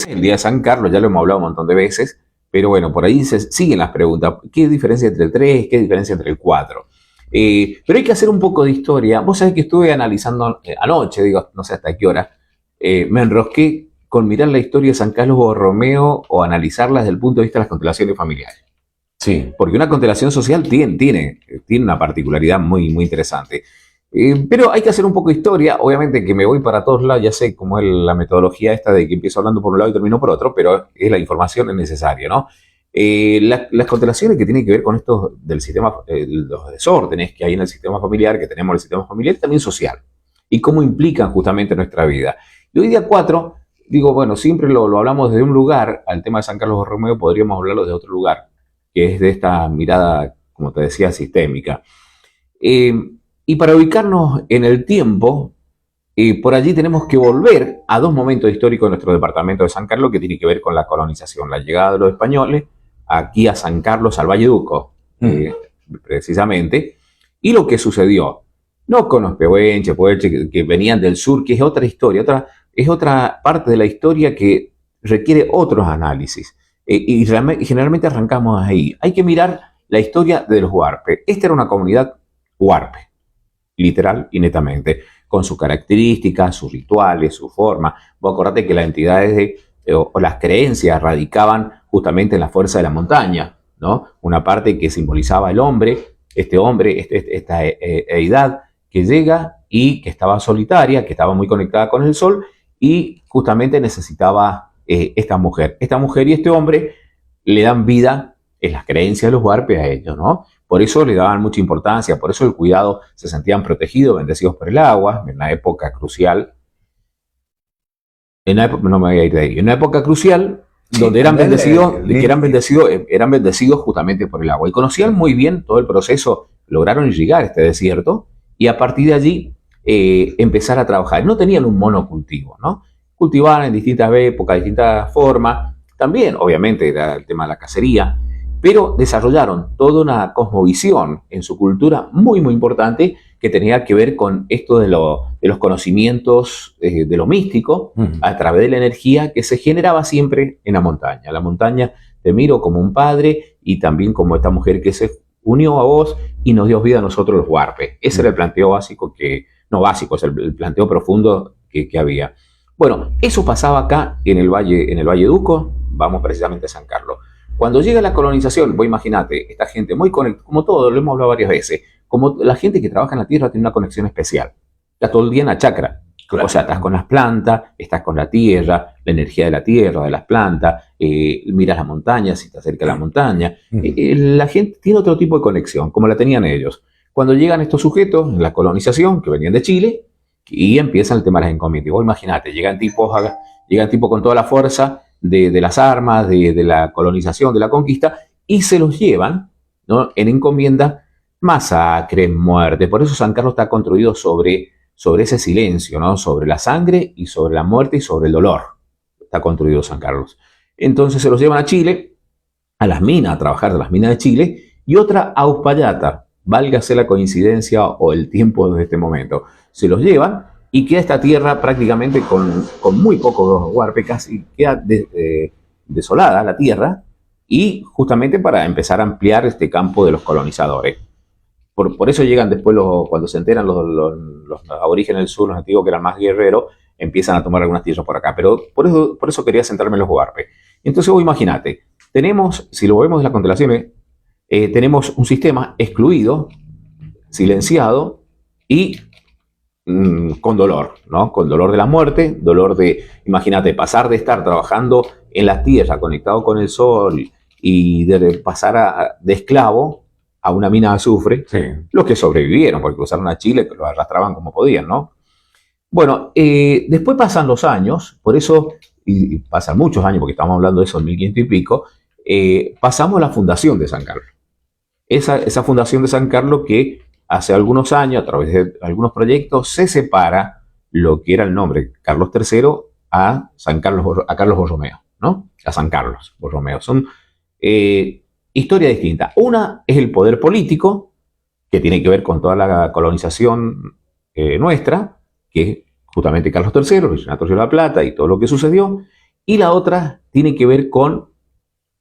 el día de San Carlos, ya lo hemos hablado un montón de veces, pero bueno, por ahí se siguen las preguntas. ¿Qué diferencia entre el 3? ¿Qué diferencia entre el 4? Pero hay que hacer un poco de historia. Vos sabés que estuve analizando anoche, digo, no sé hasta qué hora, me enrosqué con mirar la historia de San Carlos Borromeo o analizarla desde el punto de vista de las constelaciones familiares. Sí. Porque una constelación social tiene una particularidad muy, muy interesante. Pero hay que hacer un poco de historia. Obviamente que me voy para todos lados, ya sé cómo es la metodología esta de que empiezo hablando por un lado y termino por otro, pero es la información es necesaria, ¿no? Las constelaciones que tienen que ver con esto del sistema, los desórdenes que hay en el sistema familiar, que tenemos en el sistema familiar, y también social, y cómo implican justamente nuestra vida. Y hoy día 4, digo, bueno, siempre lo hablamos desde un lugar, al tema de San Carlos Borromeo podríamos hablarlo de otro lugar, que es de esta mirada, como te decía, sistémica. Eh, y para ubicarnos en el tiempo, por allí tenemos que volver a dos momentos históricos de nuestro departamento de San Carlos que tiene que ver con la colonización, la llegada de los españoles aquí a San Carlos, al Valleduco, precisamente, y lo que sucedió, no con los pehuenches, que venían del sur, que es otra historia, es otra parte de la historia que requiere otros análisis. Y generalmente arrancamos ahí. Hay que mirar la historia de los huarpes. Esta era una comunidad huarpe, literal y netamente, con sus características, sus rituales, su forma. Vos acordate que las entidades o las creencias radicaban justamente en la fuerza de la montaña, ¿no? Una parte que simbolizaba el hombre, esta deidad que llega y que estaba solitaria, que estaba muy conectada con el sol y justamente necesitaba esta mujer. Esta mujer y este hombre le dan vida en las creencias de los huarpes a ellos, ¿no? Por eso le daban mucha importancia, por eso el cuidado, se sentían protegidos, bendecidos por el agua, en una época crucial. No me voy a ir de ahí. En una época crucial, donde eran bendecidos justamente por el agua. Y conocían muy bien todo el proceso, lograron llegar a este desierto y a partir de allí empezar a trabajar. No tenían un monocultivo, ¿no? Cultivaban en distintas épocas, distintas formas. También, obviamente, era el tema de la cacería, pero desarrollaron toda una cosmovisión en su cultura muy, muy importante que tenía que ver con esto de los conocimientos de lo místico a través de la energía que se generaba siempre en la montaña. La montaña te miro como un padre y también como esta mujer que se unió a vos y nos dio vida a nosotros los huarpes. Ese era el planteo básico es el planteo profundo que había. Bueno, eso pasaba acá en el Valleduco, vamos precisamente a San Carlos. Cuando llega la colonización, vos imaginate, esta gente muy conectada, como todo, lo hemos hablado varias veces, como la gente que trabaja en la tierra tiene una conexión especial. Está todo el día en la chacra. Claro. O sea, estás con las plantas, estás con la tierra, la energía de la tierra, de las plantas, miras las montañas, si te acercas a la montaña. La gente tiene otro tipo de conexión, como la tenían ellos. Cuando llegan estos sujetos en la colonización, que venían de Chile, y empiezan el tema de las encomiendas. Vos imaginate, llegan tipos con toda la fuerza de las armas, de la colonización, de la conquista, y se los llevan, ¿no?, en encomienda, masacre, muerte. Por eso San Carlos está construido sobre ese silencio, ¿no?, sobre la sangre y sobre la muerte y sobre el dolor. Está construido San Carlos. Entonces se los llevan a Chile, a las minas, a trabajar de las minas de Chile, y otra a Uspallata, válgase la coincidencia o el tiempo de este momento. Se los llevan y queda esta tierra prácticamente con muy pocos huarpes, casi queda desolada la tierra, y justamente para empezar a ampliar este campo de los colonizadores. Por eso llegan después, cuando se enteran los aborígenes del sur, los nativos que eran más guerreros, empiezan a tomar algunas tierras por acá. Pero por eso quería centrarme en los huarpes. Entonces vos imagínate, tenemos, si lo vemos de las constelaciones, tenemos un sistema excluido, silenciado y con dolor, ¿no? Con dolor de la muerte, dolor de, imagínate, pasar de estar trabajando en la tierra, conectado con el sol, y de pasar de esclavo a una mina de azufre, sí, los que sobrevivieron, porque cruzaron a Chile, que los arrastraban como podían, ¿no? Bueno, después pasan los años, por eso, y pasan muchos años, porque estamos hablando de eso en 1500 y pico, pasamos a la fundación de San Carlos. Esa fundación de San Carlos que hace algunos años, a través de algunos proyectos, se separa lo que era el nombre Carlos III a Carlos Borromeo, ¿no? A San Carlos Borromeo. Son historias distintas. Una es el poder político, que tiene que ver con toda la colonización nuestra, que es justamente Carlos III, el Virreinato de la Plata y todo lo que sucedió. y la otra tiene que ver con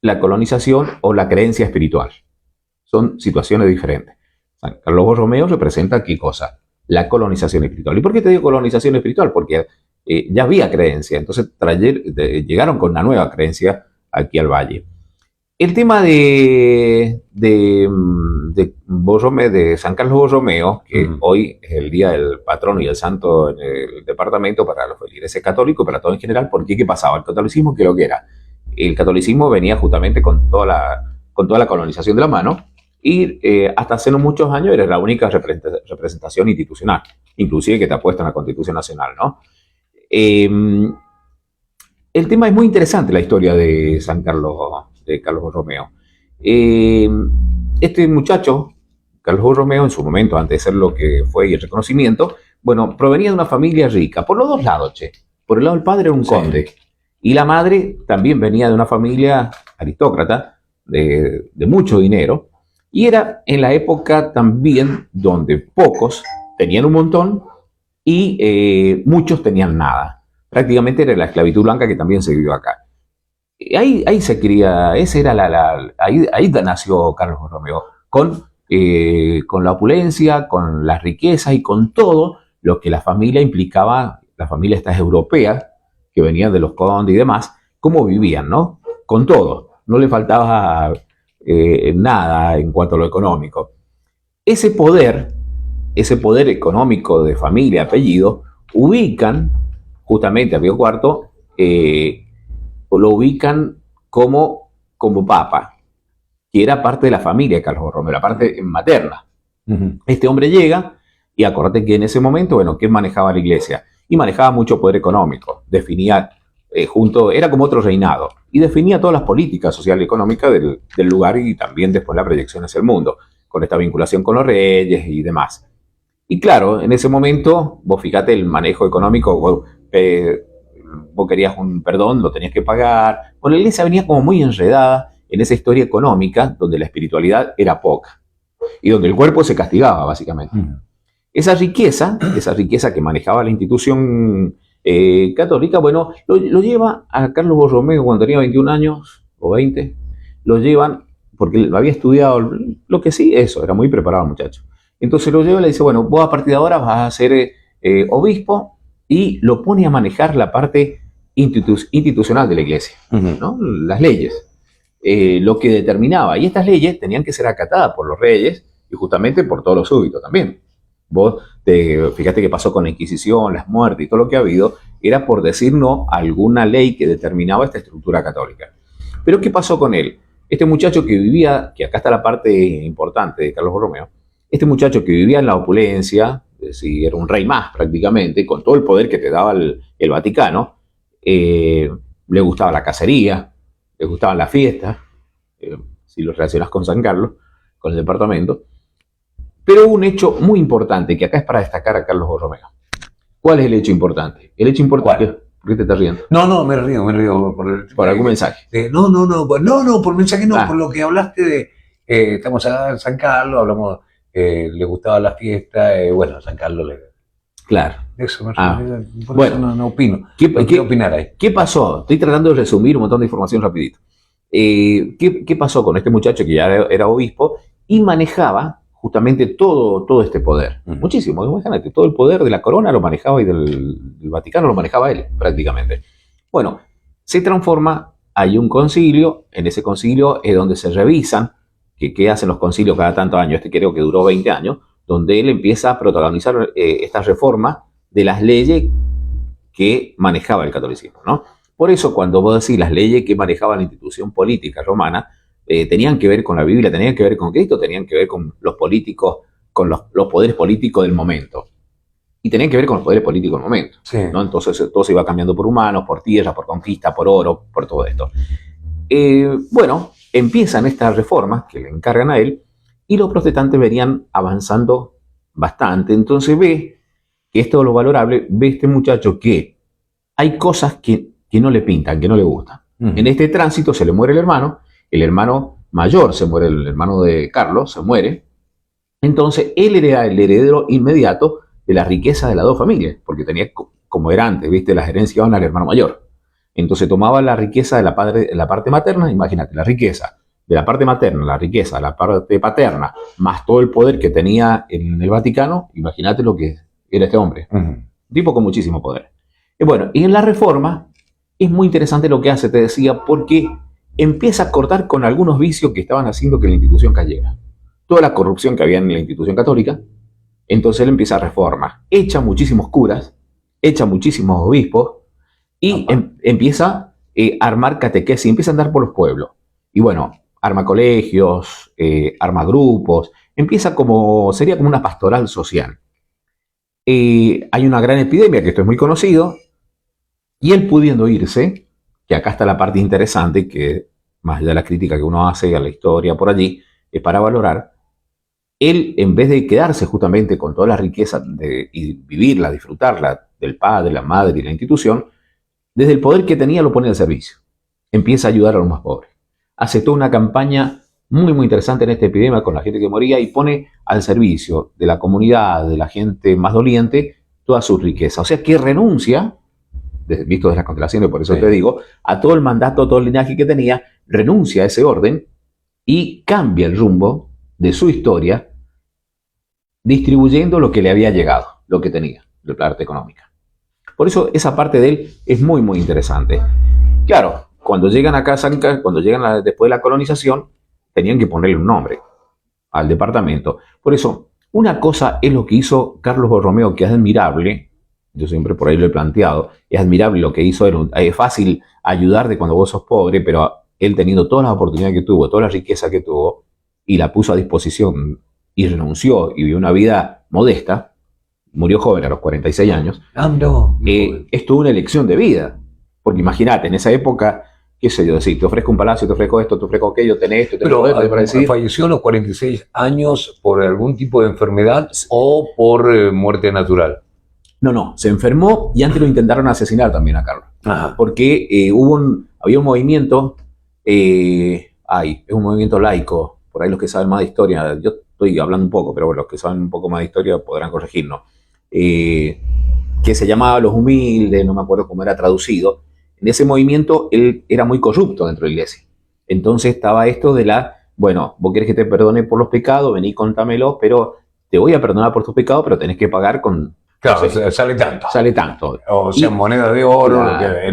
la colonización o la creencia espiritual. Son situaciones diferentes. San Carlos Borromeo representa qué cosa? La colonización espiritual. ¿Y por qué te digo colonización espiritual? Porque ya había creencia, entonces llegaron con una nueva creencia aquí al valle. El tema de San Carlos Borromeo, que hoy es el día del patrono y el santo en el departamento para los feligreses católicos, para todo en general, porque ¿qué pasaba? El catolicismo, ¿qué es lo que era? El catolicismo venía justamente con toda la colonización de la mano y hasta hace no muchos años era la única representación institucional, inclusive que te apuesta en la Constitución Nacional, ¿no? El tema es muy interesante, la historia de Carlos Borromeo. Este muchacho, Carlos Borromeo, en su momento, antes de ser lo que fue y el reconocimiento, bueno, provenía de una familia rica, por los dos lados, che. Por el lado del padre era un conde, y la madre también venía de una familia aristócrata, de mucho dinero, y era en la época también donde pocos tenían un montón y muchos tenían nada. Prácticamente era la esclavitud blanca que también se vivió acá. Ahí se cría, esa era ahí nació Carlos Borromeo, con la opulencia, con las riquezas y con todo lo que la familia implicaba, la familia esta europea, que venían de los condes y demás, cómo vivían, ¿no? Con todo, no le faltaba nada en cuanto a lo económico. Ese poder económico de familia, apellido, ubican justamente a Pío IV, lo ubican como papa, que era parte de la familia de Carlos Borromeo, la parte materna. Este hombre llega, y acordate que en ese momento, bueno, ¿quién manejaba la iglesia? Y manejaba mucho poder económico, definía era como otro reinado, y definía todas las políticas sociales y económicas del lugar y también después la proyección hacia el mundo, con esta vinculación con los reyes y demás. Y claro, en ese momento, vos fíjate el manejo económico, vos querías un perdón, lo tenías que pagar. Bueno, la iglesia venía como muy enredada en esa historia económica donde la espiritualidad era poca y donde el cuerpo se castigaba, básicamente. Esa riqueza que manejaba la institución católica, bueno, lo lleva a Carlos Borromeo cuando tenía 21 años o 20, lo llevan, porque lo había estudiado, lo que sí, eso, era muy preparado el muchacho. Entonces lo lleva y le dice, bueno, vos a partir de ahora vas a ser obispo, y lo pone a manejar la parte institucional de la iglesia, ¿no? Las leyes, lo que determinaba. Y estas leyes tenían que ser acatadas por los reyes y justamente por todos los súbditos también. Vos fíjate qué pasó con la Inquisición, las muertes y todo lo que ha habido, era por decir no a alguna ley que determinaba esta estructura católica. Pero ¿qué pasó con él? Este muchacho que vivía, que acá está la parte importante de Carlos Borromeo, este muchacho que vivía en la opulencia, si era un rey más prácticamente, con todo el poder que te daba el Vaticano, le gustaba la cacería, le gustaban las fiestas, si lo relacionas con San Carlos, con el departamento. Pero hubo un hecho muy importante, que acá es para destacar a Carlos Borromeo. ¿Cuál es el hecho importante? El hecho importante... ¿Por qué te estás riendo? No, me río. ¿Por algún mensaje? No, por mensaje no, por lo que hablaste de... estamos acá en San Carlos, hablamos... le gustaba la fiesta, bueno, San Carlos le... Claro. Eso, bueno, no opino. ¿Qué opinar ahí? ¿Qué pasó? Estoy tratando de resumir un montón de información rapidito. ¿Qué pasó con este muchacho que ya era obispo y manejaba justamente todo este poder? Muchísimo, imagínate, todo el poder de la corona lo manejaba y del Vaticano lo manejaba él, prácticamente. Bueno, se transforma, hay un concilio, en ese concilio es donde se revisan que hacen los concilios cada tantos años, este creo que duró 20 años, donde él empieza a protagonizar esta reforma de las leyes que manejaba el catolicismo, ¿no? Por eso cuando vos decís las leyes que manejaba la institución política romana, tenían que ver con la Biblia, tenían que ver con Cristo, tenían que ver con los políticos, con los poderes políticos del momento. Y tenían que ver con los poderes políticos del momento, sí, ¿no? Entonces todo se iba cambiando por humanos, por tierra, por conquista, por oro, por todo esto. Bueno, empiezan estas reformas que le encargan a él y los protestantes venían avanzando bastante. Entonces ve que esto es lo valorable, ve este muchacho que hay cosas que no le pintan, que no le gustan. En este tránsito se le muere el hermano mayor se muere, el hermano de Carlos se muere. Entonces él era el heredero inmediato de la riqueza de las dos familias, porque tenía, como era antes, ¿viste? Las herencias iban al hermano mayor. Entonces tomaba la riqueza de la parte materna, imagínate, la riqueza de la parte materna, la riqueza de la parte paterna, más todo el poder que tenía en el Vaticano, imagínate lo que era este hombre. Un tipo con muchísimo poder. Y bueno, y en la Reforma es muy interesante lo que hace, te decía, porque empieza a cortar con algunos vicios que estaban haciendo que la institución cayera. Toda la corrupción que había en la institución católica, entonces él empieza a reforma, echa muchísimos curas, echa muchísimos obispos y empieza a armar catequesis, empieza a andar por los pueblos. Y bueno, arma colegios, arma grupos, empieza sería como una pastoral social. Hay una gran epidemia, que esto es muy conocido, y él pudiendo irse, que acá está la parte interesante, que más allá de la crítica que uno hace a la historia por allí, es para valorar, él en vez de quedarse justamente con toda la riqueza y vivirla, disfrutarla del padre, la madre y la institución, desde el poder que tenía lo pone al servicio. Empieza a ayudar a los más pobres. Hace toda una campaña muy, muy interesante en esta epidemia con la gente que moría y pone al servicio de la comunidad, de la gente más doliente, toda su riqueza. O sea que renuncia, visto desde las constelaciones, por eso te digo, a todo el mandato, a todo el linaje que tenía, renuncia a ese orden y cambia el rumbo de su historia, distribuyendo lo que le había llegado, lo que tenía, de la parte económica. Por eso esa parte de él es muy, muy interesante. Claro, cuando llegan acá, cuando llegan después de la colonización, tenían que ponerle un nombre al departamento. Por eso, una cosa es lo que hizo Carlos Borromeo, que es admirable, yo siempre por ahí lo he planteado, es admirable lo que hizo él. Es fácil ayudarte cuando vos sos pobre, pero él teniendo todas las oportunidades que tuvo, toda la riqueza que tuvo, y la puso a disposición y renunció y vivió una vida modesta, murió joven a los 46 años, es toda una elección de vida. Porque imagínate, en esa época, qué sé yo, decir, te ofrezco un palacio, te ofrezco esto, te ofrezco aquello, tenés esto, tenés esto. Pero ¿falleció a los 46 años por algún tipo de enfermedad o por muerte natural? No, se enfermó y antes lo intentaron asesinar también a Carlos. Ajá. Porque había un movimiento, es un movimiento laico, por ahí los que saben más de historia, yo estoy hablando un poco, pero bueno, los que saben un poco más de historia podrán corregirnos, que se llamaba Los Humildes, no me acuerdo cómo era traducido. En ese movimiento él era muy corrupto dentro de la iglesia. Entonces estaba esto de bueno, vos querés que te perdone por los pecados, vení, contámelo, pero te voy a perdonar por tus pecados, pero tenés que pagar con... Claro, sale tanto. Sale tanto. O sea, moneda de oro.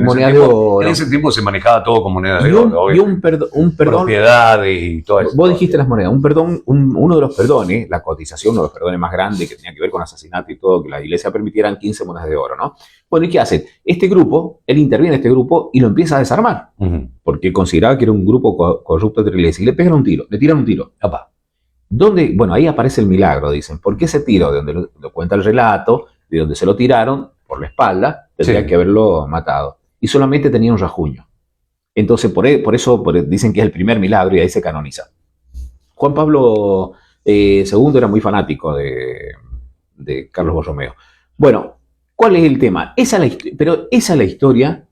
Moneda de oro. En ese tiempo se manejaba todo con moneda de oro. Y un perdón. Propiedades y todo eso. Vos dijiste las monedas. Un perdón, uno de los perdones, la cotización, uno de los perdones más grandes que tenía que ver con asesinato y todo, que la iglesia permitieran 15 monedas de oro, ¿no? Bueno, ¿y qué hacen? Este grupo, él interviene en este grupo y lo empieza a desarmar. Porque consideraba que era un grupo corrupto de la iglesia. Y le pegan un tiro, le tiran un tiro. Papá. ¿Dónde? Bueno, ahí aparece el milagro, dicen. ¿Por qué ese tiro? De donde lo cuenta el relato, de donde se lo tiraron, por la espalda, tendría que haberlo matado. Y solamente tenía un rasguño. Entonces, por eso dicen que es el primer milagro y ahí se canoniza. Juan Pablo II era muy fanático de Carlos Borromeo. Bueno, ¿cuál es el tema? Esa es la historia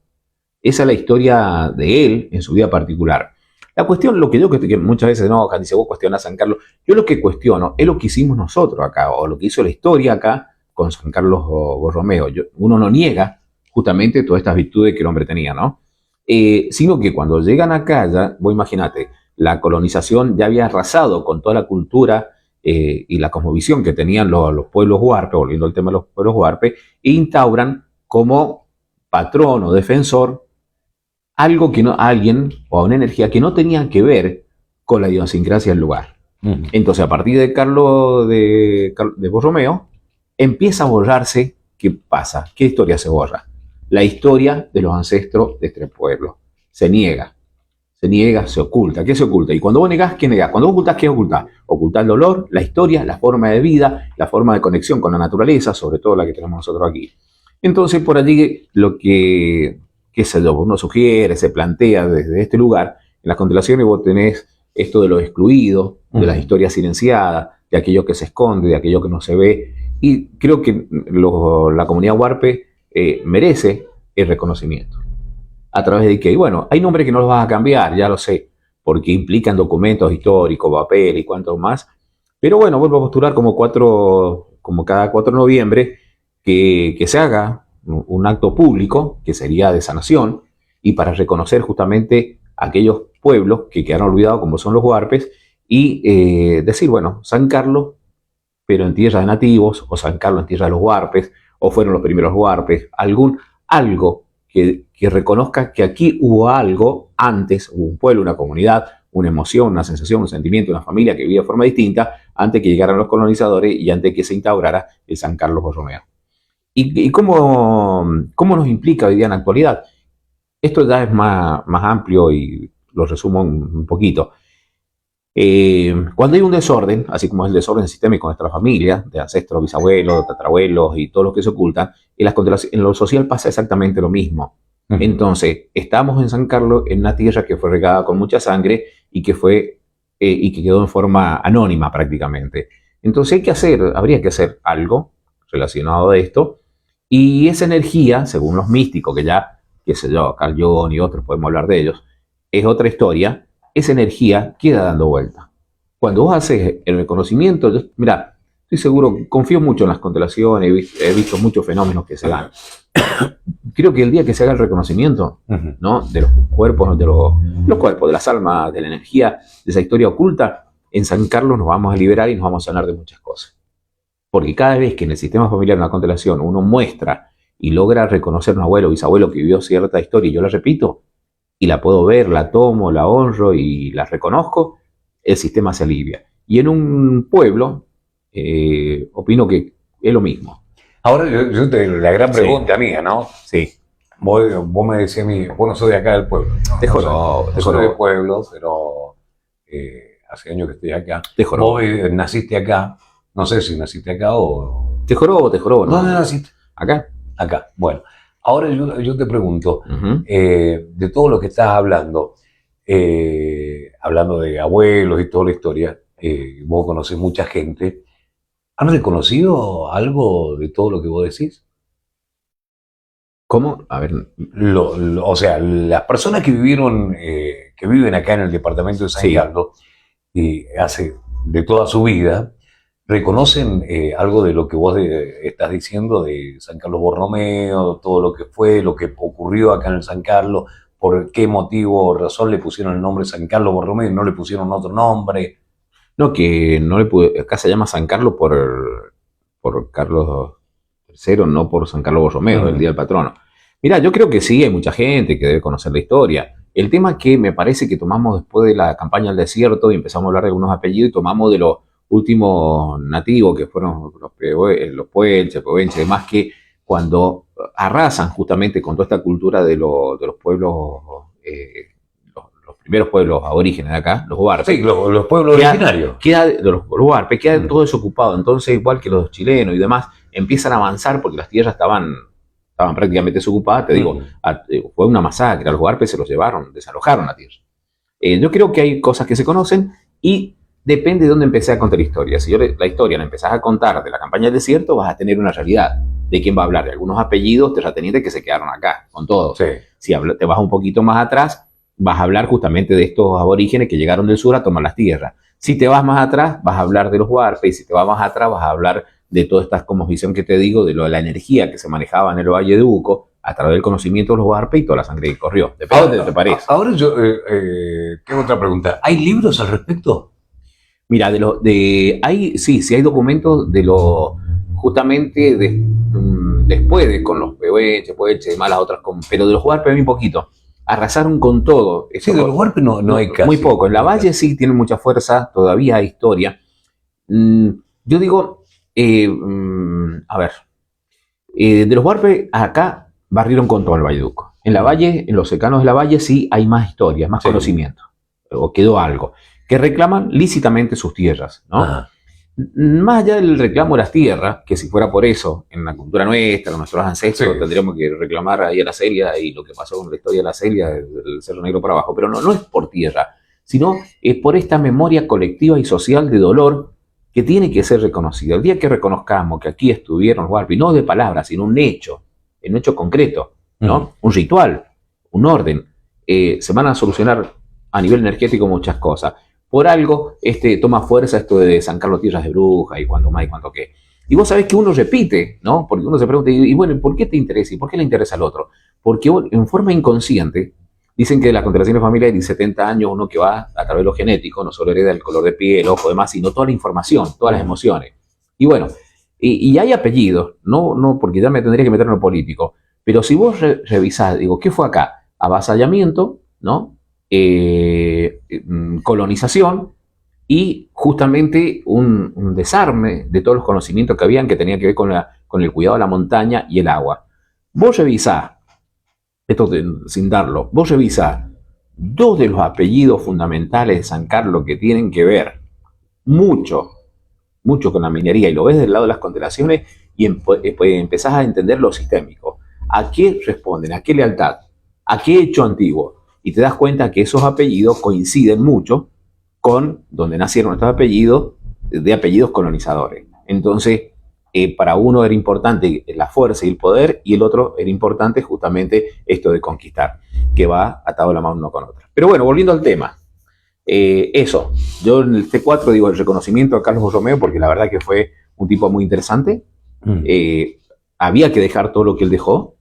de él en su vida particular. La cuestión, lo que yo que muchas veces no, dice, vos cuestionás a San Carlos, yo lo que cuestiono es lo que hicimos nosotros acá, o lo que hizo la historia acá con San Carlos Borromeo. Uno no niega justamente todas estas virtudes que el hombre tenía, ¿no? Sino que cuando llegan acá, ya, vos imaginate, la colonización ya había arrasado con toda la cultura y la cosmovisión que tenían los pueblos huarpes, volviendo al tema de los pueblos huarpes, e instauran como patrón o defensor algo que alguien o una energía que no tenían que ver con la idiosincrasia del lugar. Entonces, a partir de Carlos de Borromeo, empieza a borrarse. ¿Qué pasa? ¿Qué historia se borra? La historia de los ancestros de este pueblo. Se niega, se oculta. ¿Qué se oculta? Y cuando vos negás, ¿qué negás? Cuando vos ocultás, ¿qué ocultás? Ocultás el dolor, la historia, la forma de vida, la forma de conexión con la naturaleza, sobre todo la que tenemos nosotros aquí. Entonces, por allí lo que, qué sé yo, uno sugiere, se plantea desde este lugar, en las constelaciones vos tenés esto de lo excluido, de las historias silenciadas, de aquello que se esconde, de aquello que no se ve. Y creo que la comunidad huarpe merece el reconocimiento. ¿A través de qué? Y bueno, hay nombres que no los vas a cambiar, ya lo sé, porque implican documentos históricos, papel y cuanto más. Pero bueno, vuelvo a postular como cada 4 de noviembre que se haga un acto público, que sería de sanación, y para reconocer justamente aquellos pueblos que quedaron olvidados como son los huarpes y decir, bueno, San Carlos, pero en tierra de nativos, o San Carlos en tierra de los huarpes, o fueron los primeros huarpes, algo que reconozca que aquí hubo algo antes, hubo un pueblo, una comunidad, una emoción, una sensación, un sentimiento, una familia que vivía de forma distinta antes que llegaran los colonizadores y antes que se instaurara el San Carlos Borromeo. ¿Y cómo nos implica hoy día en la actualidad? Esto ya es más amplio y lo resumo un poquito. Cuando hay un desorden, así como es el desorden sistémico en nuestra familia, de ancestros, bisabuelos, tatarabuelos y todos los que se ocultan, en lo social pasa exactamente lo mismo. Entonces, estamos en San Carlos, en una tierra que fue regada con mucha sangre y que quedó en forma anónima prácticamente. Entonces habría que hacer algo relacionado a esto, y esa energía, según los místicos, que ya, qué sé yo, Carl Jung y otros, podemos hablar de ellos, es otra historia. Esa energía queda dando vuelta. Cuando vos haces el reconocimiento, mira, estoy seguro, confío mucho en las constelaciones, he visto muchos fenómenos que se dan. Creo que el día que se haga el reconocimiento, ¿no?, de los cuerpos, de los cuerpos, de las almas, de la energía, de esa historia oculta, en San Carlos nos vamos a liberar y nos vamos a sanar de muchas cosas. Porque cada vez que en el sistema familiar, en la constelación, uno muestra y logra reconocer a un abuelo o bisabuelo que vivió cierta historia, y yo la repito, y la puedo ver, la tomo, la honro y la reconozco, el sistema se alivia. Y en un pueblo, opino que es lo mismo. Ahora, la gran pregunta mía, ¿no? Sí. Vos me decías a mí, vos no sos de acá del pueblo. Te juro. Soy del pueblo, pero hace años que estoy acá. Te juro. Vos naciste acá, no sé si naciste acá o... Te juro, ¿no? ¿Dónde naciste? Acá. Acá, bueno. Ahora yo te pregunto, de todo lo que estás hablando, hablando de abuelos y toda la historia, vos conocés mucha gente, ¿han reconocido algo de todo lo que vos decís? ¿Cómo? A ver. O sea, las personas que viven acá en el departamento de San Carlos, hace de toda su vida, ¿reconocen algo de lo que vos estás diciendo de San Carlos Borromeo, todo lo que fue, lo que ocurrió acá en el San Carlos? ¿Por qué motivo o razón le pusieron el nombre San Carlos Borromeo y no le pusieron otro nombre? No, que no le pude. Acá se llama San Carlos por Carlos III, no por San Carlos Borromeo, el día del patrono. Mira, yo creo que sí, hay mucha gente que debe conocer la historia. El tema que me parece que tomamos después de la campaña del desierto y empezamos a hablar de algunos apellidos y tomamos de los últimos nativos, que fueron los puelches, pehuenches, demás, que cuando arrasan justamente con toda esta cultura de los pueblos, los primeros pueblos aborígenes de acá, los huarpes. Sí, los pueblos originarios. Los huarpes quedan todo desocupado. Entonces, igual que los chilenos y demás, empiezan a avanzar porque las tierras estaban prácticamente desocupadas. Te digo, fue una masacre. A los huarpes se los llevaron, desalojaron la tierra. Yo creo que hay cosas que se conocen y depende de dónde empecé a contar la historia. Si la historia la empezás a contar de la campaña del desierto, vas a tener una realidad de quién va a hablar, de algunos apellidos terratenientes que se quedaron acá, con todos. Sí. Si te vas un poquito más atrás, vas a hablar justamente de estos aborígenes que llegaron del sur a tomar las tierras. Si te vas más atrás, vas a hablar de los huarpes, y si te vas más atrás, vas a hablar de toda esta cosmovisión que te digo, de la energía que se manejaba en el Valle de Uco, a través del conocimiento de los huarpes y toda la sangre que corrió. Depende de lo que te parece. Ahora yo tengo otra pregunta. ¿Hay libros al respecto? Mira, sí hay documentos justamente después de con los pehuenches, y demás, las otras, pero de los huarpes muy poquito. Arrasaron con todo. Sí, de los huarpes no hay casi. Muy poco. En la Valle sí tienen mucha fuerza, todavía hay historia. Yo digo, a ver, de los huarpes acá barrieron con todo el Valle de Uco. En la Valle, en los cercanos de la Valle sí hay más historias, más conocimiento, o quedó algo, que reclaman lícitamente sus tierras, ¿no? Ajá. Más allá del reclamo de las tierras, que si fuera por eso, en la cultura nuestra, con nuestros ancestros, tendríamos que reclamar ahí a la Celia y lo que pasó con la historia de la Celia, del Cerro Negro para abajo, pero no es por tierra, sino es por esta memoria colectiva y social de dolor que tiene que ser reconocida. El día que reconozcamos que aquí estuvieron los huarpes, no de palabras, sino un hecho concreto, ¿no? Un ritual, un orden, se van a solucionar a nivel energético muchas cosas. Por algo toma fuerza esto de San Carlos Tierras de Brujas y cuanto más y cuanto qué. Y vos sabés que uno repite, ¿no? Porque uno se pregunta, y bueno, ¿por qué te interesa? ¿Y por qué le interesa al otro? Porque en forma inconsciente, dicen que las constelaciones familiares de 70 años, uno que va a través de lo genético, no solo hereda el color de piel, ojo, demás, sino toda la información, todas las emociones. Y bueno, y hay apellidos, no porque ya me tendría que meter en lo político, pero si vos revisás, digo, ¿qué fue acá? Avasallamiento, ¿no? Colonización y justamente un desarme de todos los conocimientos que habían que tenían que ver con el cuidado de la montaña y el agua. Vos revisás, esto sin darlo, vos revisás dos de los apellidos fundamentales de San Carlos que tienen que ver mucho con la minería y lo ves del lado de las constelaciones y empezás a entender lo sistémico. ¿A qué responden? ¿A qué lealtad? ¿A qué hecho antiguo? Y te das cuenta que esos apellidos coinciden mucho con donde nacieron estos apellidos, de apellidos colonizadores. Entonces, para uno era importante la fuerza y el poder, y el otro era importante justamente esto de conquistar, que va atado la mano uno con otra. Pero bueno, volviendo al tema, eso, yo en el T4 digo el reconocimiento a Carlos Borromeo, porque la verdad que fue un tipo muy interesante. Había que dejar todo lo que él dejó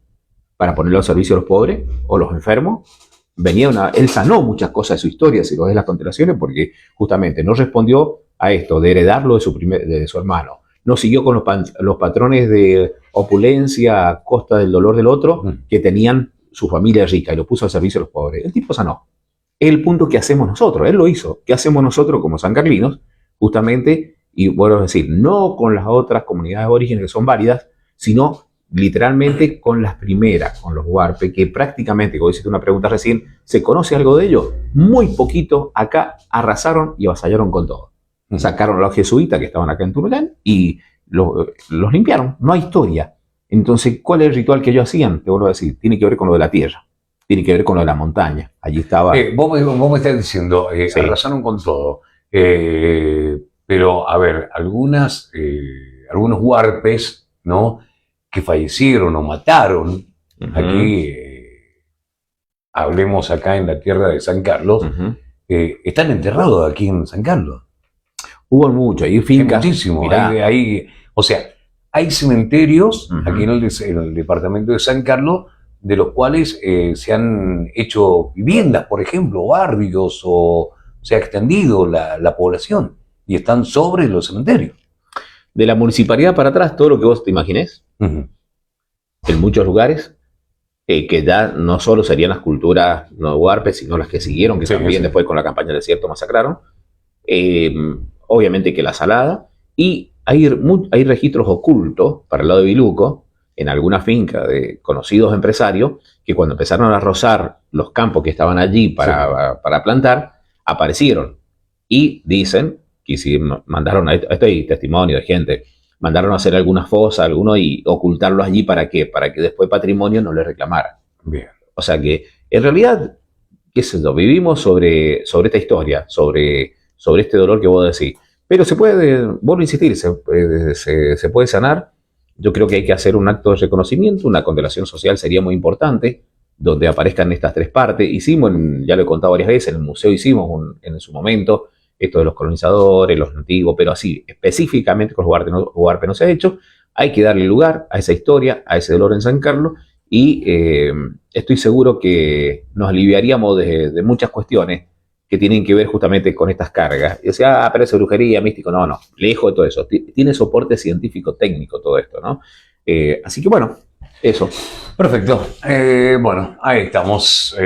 para ponerlo al servicio de los pobres o los enfermos. Él sanó muchas cosas de su historia, si lo ves las constelaciones, porque justamente no respondió a esto de heredarlo de su hermano. No siguió con los patrones de opulencia a costa del dolor del otro que tenían su familia rica y lo puso al servicio de los pobres. El tipo sanó. Es el punto que hacemos nosotros. Él lo hizo. ¿Qué hacemos nosotros como sancarlinos? Justamente, y vuelvo a decir, no con las otras comunidades de origen que son válidas, sino literalmente con las primeras, con los huarpes, que prácticamente, como hiciste una pregunta recién, ¿se conoce algo de ellos? Muy poquito. Acá arrasaron y avasallaron con todo. Sacaron a los jesuitas que estaban acá en Tunuyán y los limpiaron. No hay historia. Entonces, ¿cuál es el ritual que ellos hacían? Te vuelvo a decir, tiene que ver con lo de la tierra. Tiene que ver con lo de la montaña. Allí estaba... Vos me estás diciendo, Sí. arrasaron con todo. Pero, a ver, algunos huarpes, ¿no?, que fallecieron o mataron, aquí, hablemos acá en la tierra de San Carlos, están enterrados aquí en San Carlos. Hubo mucho, hay fincas. Muchísimo. Mirá, O sea, hay cementerios aquí en el departamento de San Carlos, de los cuales se han hecho viviendas, por ejemplo, barrios, o se ha extendido la población y están sobre los cementerios. de la municipalidad para atrás, todo lo que vos te imagines, en muchos lugares, que ya no solo serían las culturas no huarpes, sino las que siguieron, que Sí, también sí. después con la campaña del desierto masacraron. Obviamente que la salada, y hay registros ocultos para el lado de Biluco, en alguna finca de conocidos empresarios, que cuando empezaron a rozar los campos que estaban allí para plantar, aparecieron. Y dicen que si mandaron, esto hay testimonio de gente, mandaron a hacer algunas fosas, algunos, y ocultarlos allí, ¿para qué? Para que después patrimonio no les reclamara. Bien. O sea que, en realidad, qué sé yo, vivimos sobre esta historia, sobre este dolor que vos decís. Pero se puede, vuelvo a insistir, se puede sanar. Yo creo que hay que hacer un acto de reconocimiento, una constelación social sería muy importante, donde aparezcan estas tres partes. Hicimos, ya lo he contado varias veces, en el museo hicimos en su momento esto de los colonizadores, los nativos, pero así, específicamente con los huarpes no se ha hecho. Hay que darle lugar a esa historia, a ese dolor en San Carlos, y estoy seguro que nos aliviaríamos de muchas cuestiones que tienen que ver justamente con estas cargas. Y decía, pero eso es brujería, místico. No, lejos de todo eso. Tiene soporte científico técnico todo esto, ¿no? Así que bueno, eso. Perfecto. Bueno, ahí estamos.